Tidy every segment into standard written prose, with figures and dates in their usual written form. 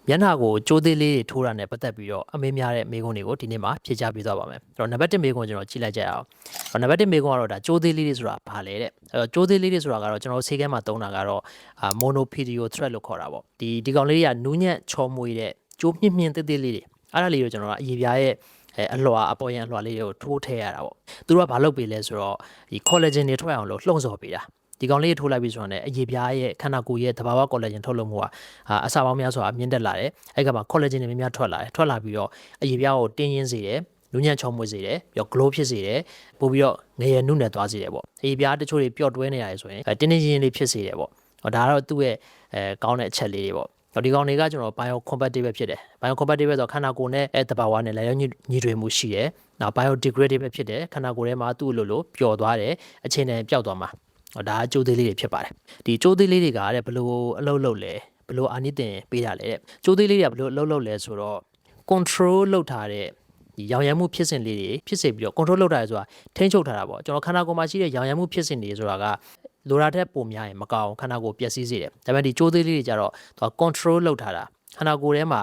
မျက်နှာကိုကြိုးသေးလေးတွေထိုးတာနဲ့ပတ်သက်ပြီးတော့အမေးများတဲ့မေးခွန်းတွေကိုဒီနေ့မှာဖြေချပေးသွားပါမယ်အဲ့တော့နံပါတ်1မေးခွန်းကျွန်တော်ကြည့်လိုက်ကြရအောင်နံပါတ်1မေးခွန်းကတော့ဒါကြိုးသေးလေးတွေဆိုတာဘာလဲတဲ့အဲ့တော့ကြိုးသေးလေးတွေဆိုတာကတော့ကျွန်တော်ဆေးကမ်းမှာသုံးတာကတော့monopedio thread လို့ခေါ်တာပေါ့ဒီကောင်လေးတွေကနူးညံ့ချောမွေတဲ့ကြိုးမြင့်သေးသေးလေးတွေအဲ့ဒါလေးကိုကျွန်တော်ကအရေပြားရဲ့အလွှာအပေါ်ရန်အလွှာလေးတွေကိုထိုးထည့်ရတာပေါ့သူတို့ကဘာလုပ်ပေးလဲဆိုတော့ဒီ collagen တွေထွက်အောင်လို့လှုံ့ဆော်ပေးတာဒီကောင်လေးထိုးလိုက်ပြီးဆိုတော့လည်းအရေပြားရဲ့ခန္ဓာကိုယ်ရဲ့သဘာဝ collagen ထုတ်လုပ်မှုကအစာပေါင်းများစွာမြင့်တက်လာတယ်အဲ့ကမှာ collagen တွေများထွက်လာပြီးတော့အရေပြားကိုတင်းရင်းစေတယ်နူးညံ့ချောမွေ့စေတယ်ပြီးတော့ glow ဖြစ်စေတယ်ပို့ပြီးတော့ငရနုနယ်သွားစေတယ်ပေါ့အရေပြားတချို့တွေပျော့တွဲနေရတယ်ဆိုရင်တင်းတင်းရင်းလေးဖြစ်စေတယ်ပေါ့ဒါကတော့သူ့ရဲ့ကောင်းတဲ့အချက်လေးတွေပေါ့ဒီကောင်တွေကကျွန်တော် biocompatible ဖြစ်တယ် biocompatible ဆိုတော့ခန္ဓာကိုယ်နဲ့တဘာဝနဲ့လည်းညီထွေမှုရှိတယ်နောက် biodegradable ဖြစ်တယ်ခန္ဓာကိုယ်ထဲမှာသူ့လိုပျော်သွားတယ်အချိန်နဲ့ပျောက်သွားမှာဒါအကျိုးသေးလေးတွေဖြစ်ပါတယ်ဒီကျိုးသေးလေးတွေကတဲ့ဘယ်လိုအလုပ်လုပ်လဲဘယ်လိုအာနိသင်ပေးတာလဲတဲ့ကျိုးသေးလေးတွေကဘယ်လိုအလုပ်လုပ်လဲဆိုတော့ control လုပ်ထားတဲ့ဒီရောင်ရမ်းမှုဖြစ်စဉ်လေးတွေဖြစ်စေပြီးတော့ control လုပ်ထားရဲဆိုတာထိန်းချုပ်ထားတာပေါ့ကျွန်တော်ခန္ဓာကိုယ်မှာရှိတဲ့ရောင်ရမ်းမှုဖြစ်စဉ်တွေဆိုတာကလိုတာတဲ့ပုံများရင်မကောင်းခန္ဓာကိုယ်ပျက်စီးစေတယ်ဒါပေမဲ့ဒီကြိုးသေးလေးတွေကြတော့သူက control လုပ်ထားတာခန္ဓာကိုယ်ထဲမှာ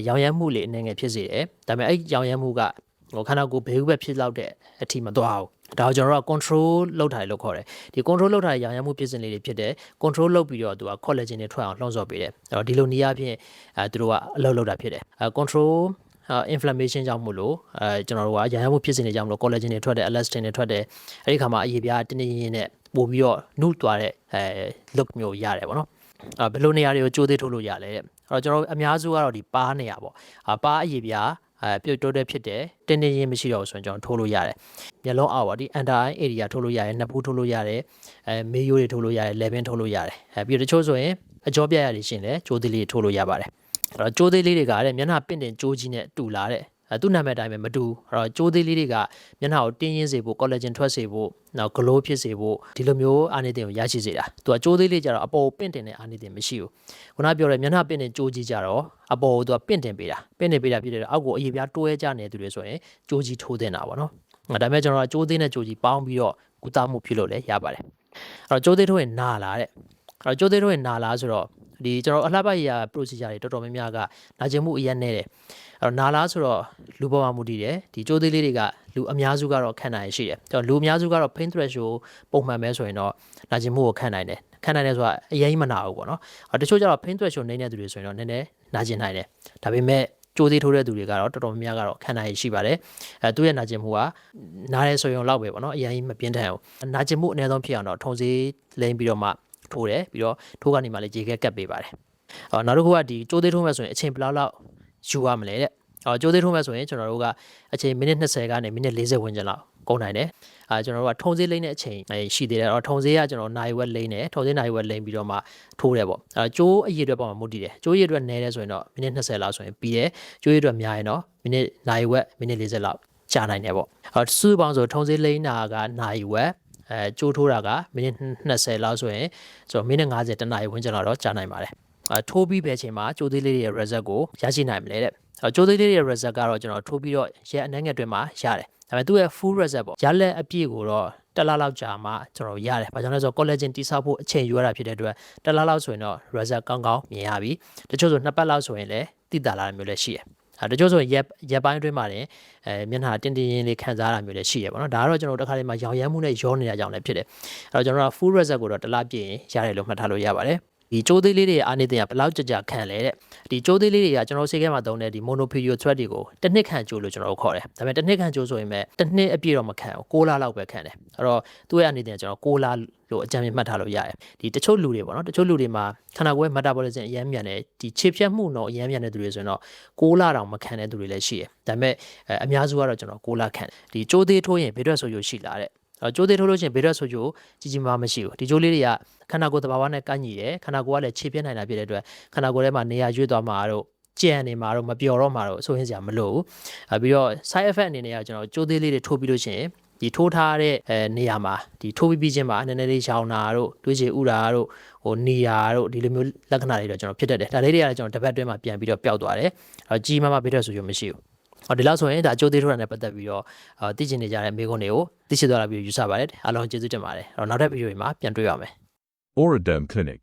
ရောင်ရမ်းမှုလေးအနေငယ်ဖြစ်စေတယ်ဒါပေမဲ့အဲ့ရောင်ရမ်းမှုကခန္ဓာကိုယ်ဘေးဥပဖြစ်လောက်တဲ့အထိမသွားဘူးဒါကိုကျွန်တော်တို့က control လုပ်ထားတယ်လို့ခေါ်တယ်ဒီ control လုပ်ထားတဲ့ရောင်ရမ်းမှုဖြစ်စဉ်လေးတွေဖြစ်တယ် control လုပ်ပြီးတော့သူက collagen တွေထွက်အောင်လှုံ့ဆော်ပေးတယ်အဲ့တော့ဒီလိုနည်းအားဖြင့်သူတို့ကအလုပ်လုပ်တာဖြစ်တယ်control inflammation ကြောင့်မို့လို့ကျွန်တော်တို့ကရောင်ရမ်းမှုဖြစ်စဉ်တွေကြောင့်မို့လို့ collagen တွေထွက်တယ် elastin တွေထွက်တယ်အဲ့ဒီခါမှာအရေပြားတင်းတင်းရင်းနဲ့ပို့ပြီးတော့နှုတ်သွားတဲ့look မျိုးရတယ်ပေါ့နော်ဘယ်လိုနေရာတွေကိုကြိုးသေးထုတ်လို့ရလဲတဲ့အဲ့တော့ကျွန်တော်တို့အများစုကတော့ဒီပါးနေရာပေါ့ပါးအရေပြားပြုတ်တိုးတဲ့ဖြစ်တယ်တင်းတင်းရင်းမရှိတော့ဘူးဆိုရင်ကျွန်တော်ထိုးလို့ရတယ်မျက်လုံးအောက်ပေါ့ဒီ under eye area ထိုးလို့ရတယ်နှစ်ဖူးထိုးလို့ရတယ်မေးရိုးတွေထိုးလို့ရတယ် level ထိုးလို့ရတယ်ပြီးတော့တချို့ဆိုရင်အကြောပြရတွေရှင်လဲကြိုးသေးလေးထိုးလို့ရပါတယ်အဲ့တော့ကြိုးသေးလေးတွေကတဲ့မျက်နှာပင့်တင်ကြိုးကြီးနဲ့တူလာတဲ့သူ့နာမည်အတိုင်းပဲမတူအဲ့တော့ကြိုးသေးလေးတွေကမျက်နှာကိုတင်းရင်းစေဖို့ collagen ထွက်စေဖို့နောက် glow ဖြစ်စေဖို့ဒီလိုမျိုးအာနိသင်ကိုရရှိစေတာသူကကြိုးသေးလေးကြတော့အပေါ်ပင့်တင်တဲ့အာနိသင်မရှိဘူးခုနပြောတဲ့မျက်နှာပင့်တင်ကြိုးကြီးကြတော့အပေါ်ကိုသူကပင့်တင်ပေးတာဖြစ်တဲ့အောက်ကိုအရေပြားတွဲကြနေသူတွေဆိုရင်ကြိုးကြီးထိုးတင်တာပေါ့နော်ဒါပေမဲ့ကျွန်တော်ကကြိုးသေးနဲ့ကြိုးကြီးပေါင်းပြီးတော့ကုသမှုပြုလုပ်လဲရပါတယ်အဲ့တော့ကြိုးသေးထိုးရင်နာလာတဲ့အဲ့တော့ကြိုးသေးထိုးရင်နာလာဆိုတော့ဒီကျွန်တော်အလှပရ procedure တွေတော်တော်များများကနာကျင်မှုအရင်နေတယ်အဲ့တော့နာလားဆိုတော့လူပေါ်မှာမူတည်တယ်ဒီကြိုးသေးလေးတွေကလူအများစုကတော့ခံနိုင်ရှိတယ်ကျွန်တော်လူအများစုကတော့ pain threshold ပုံမှန်ပဲဆိုရင်တော့နာကျင်မှုကိုခံနိုင်တယ်ဆိုတာအရင်မနာဘူးပေါ့နော်တချို့ကျတော့ pain threshold နေတဲ့သူတွေဆိုရင်တော့နည်းနည်းနာကျင်နိုင်တယ်ဒါပေမဲ့ကြိုးသေးထိုးတဲ့သူတွေကတော့တော်တော်များများကတော့ခံနိုင်ရှိပါတယ်သူ့ရဲ့နာကျင်မှုကနားရဲဆိုရင်လောက်ပဲပေါ့နော်အရင်မပြင်းထန်ဘူးနာကျင်မှုအနည်းဆုံးဖြစ်အောင်တော့ထုံစေးလိမ့်ပြီးတော့မှထိုးတယ်ပြီးတော့ထိုးကနေမှလည်းရေခဲကပ်ပေးပါတယ်နောက်တစ်ခုကဒီကြိုးသေးထိုးမဲ့ဆိုရင်အချိန်ဘယ်လောက်ယူရမလဲတဲ့ကြိုးသေးထိုးမဲ့ဆိုရင်ကျွန်တော်တို့ကအချိန်မိနစ်20ကနေမိနစ်40ဝန်းကျင်လောက်ကုန်နိုင်တယ်ကျွန်တော်တို့ကထုံစေးလိမ့်တဲ့အချိန်ရှိသေးတယ်ထုံစေးကကျွန်တော်နိုင်ဝက်လိမ့်တယ်ထုံစေးနိုင်ဝက်လိမ့်ပြီးတော့မှထိုးတယ်ပေါ့ကြိုးအရေအတွက်ပေါ်မှာမူတည်တယ်ကြိုးအရေအတွက်နည်းတယ်ဆိုရင်တော့မိနစ်20လောက်ဆိုရင်ပြီးတယ်ကြိုးအရေအတွက်များရင်တော့မိနစ်နိုင်ဝက်မိနစ်40လောက်ကြာနိုင်တယ်ပေါ့စုပေါင်းဆိုထုံစေးလိမ့်တာကနိုင်ဝက်ကြိုးထိုးတာကမိနစ်20လောက်ဆိုရင်ကျွန်တော်မိနစ်50တနာရီဝန်းကျင်လောက်တော့ကြာနိုင်ပါတယ်ထိုးပြီးပဲချိန်မှာကြိုးသေးလေးတွေရဲ့ result ကိုရရှိနိုင်မလဲတဲ့ကြိုးသေးလေးတွေရဲ့ result ကတော့ကျွန်တော်ထိုးပြီးတော့ရက်အနည်းငယ်တွင်မှာရတယ်ဒါပေမဲ့သူ့ရဲ့ full result ပေါ့ရလက်အပြည့်ကိုတော့တစ်လလောက်ကြာမှကျွန်တော်ရတယ်ဘာကြောင့်လဲဆိုတော့ collagen တိစောက်ဖို့အချိန်ယူရတာဖြစ်တဲ့အတွက်တစ်လလောက်ဆိုရင်တော့ result ကောင်းကောင်းမြင်ရပြီတချို့ဆို2ပတ်လောက်ဆိုရင်လည်းတိတာလာတာမျိုးလည်းရှိတယ်တချို့ဆိုရက်ပိုင်းအတွင်းမှာလည်းမျက်နှာတင်းတင်းရင်းလေးခံစားရတာမျိုးလည်းရှိရပါတော့ဒါကတော့ကျွန်တော်တို့တစ်ခါတည်းမှာရောင်ရမ်းမှုနဲ့ရောနေတာကြောင့်လည်းဖြစ်တယ်အဲ့တော့ကျွန်တော်တို့ full result ကိုတော့တစ်လပြည့်ရင်ရတယ်လို့မှတ်ထားလို့ရပါတယ်ဒီကြိုးသေးလေးတွေအာနိသင်ကဘယ်လောက်ကြာခံလဲတဲ့ဒီကြိုးသေးလေးတွေကကျွန်တော်ဆေးခဲမှာသုံးတဲ့ဒီ monopedio thread တွေကိုတစ်နှစ်ခန့်ကြိုးလို့ကျွန်တော်တို့ခေါ်တယ်ဒါပေမဲ့တစ်နှစ်ခန့်ကြိုးဆိုရင်ပဲတစ်နှစ်အပြည့်တော့မခံဘူး6လလောက်ပဲခံတယ်အဲ့တော့သူ့ရဲ့အာနိသင်ကကျွန်တော်6လလို့အကြံဉာဏ်မှတ်ထားလို့ရတယ်ဒီတချို့လူတွေပေါ့နော်တချို့လူတွေမှာခန္ဓာကိုယ်ရဲ့ metabolism အရင်မြန်တယ်ဒီခြေဖြတ်မှုတော့အရင်မြန်တဲ့သူတွေဆိုရင်တော့6လတောင်မခံတဲ့သူတွေလည်းရှိတယ်ဒါပေမဲ့အများစုကတော့ကျွန်တော်6လခံတယ်ဒီကြိုးသေးထိုးရင်ဘေးထွက်ဆိုးကျိုးရှိလာတဲ့ကြိုးသေးထိုးလို့ချင်းဘေးထွက်ဆိုးကျိုးကြီးမားမရှိဘူးဒီကြိုးလေးတွေကခန္ဓာကိုယ်သဘာဝနဲ့ကန့်ညီတယ်ခန္ဓာကိုယ်ကလည်းခြေပြတ်နိုင်တာဖြစ်တဲ့အတွက်ခန္ဓာကိုယ်ထဲမှာနေရာရွေ့သွားမှာတော့ကြံနေမှာတော့မပျော်တော့မှာတော့ဆိုရင်စရာမလိုဘူးပြီးတော့ side effect အနေနဲ့ကကျွန်တော်ကြိုးသေးလေးတွေထိုးပြီးလို့ရှိရင်ဒီထိုးထားတဲ့နေရာမှာဒီထိုးပြီးချင်းမှာနည်းနည်းလေးရှောင်းတာတို့တွေးချေဥတာတို့နေရာတို့ဒီလိုမျိုးလက္ခဏာတွေတော့ကျွန်တော်ဖြစ်တတ်တယ်ဒါလေးတွေကလည်းကျွန်တော်တစ်ပတ်အတွင်းမှာပြန်ပြီးတော့ပျောက်သွားတယ်ကြီးမားဘေးထွက်ဆိုးကျိုးမရှိဘူးဒီလောက်ဆိုရင်ဒါကြိုးသေးထိုးတာနဲ့ပတ်သက်ပြီးတော့သိချင်နေကြတဲ့မေးခွန်းတွေကိုသိရှိသွားတာပြီးယူဆပါတယ်အားလုံးကျေးဇူးတင်ပါတယ်နောက်ထပ်ဗီဒီယိုတွေမှာပြန်တွေ့ရမယ် Oraderm Clinic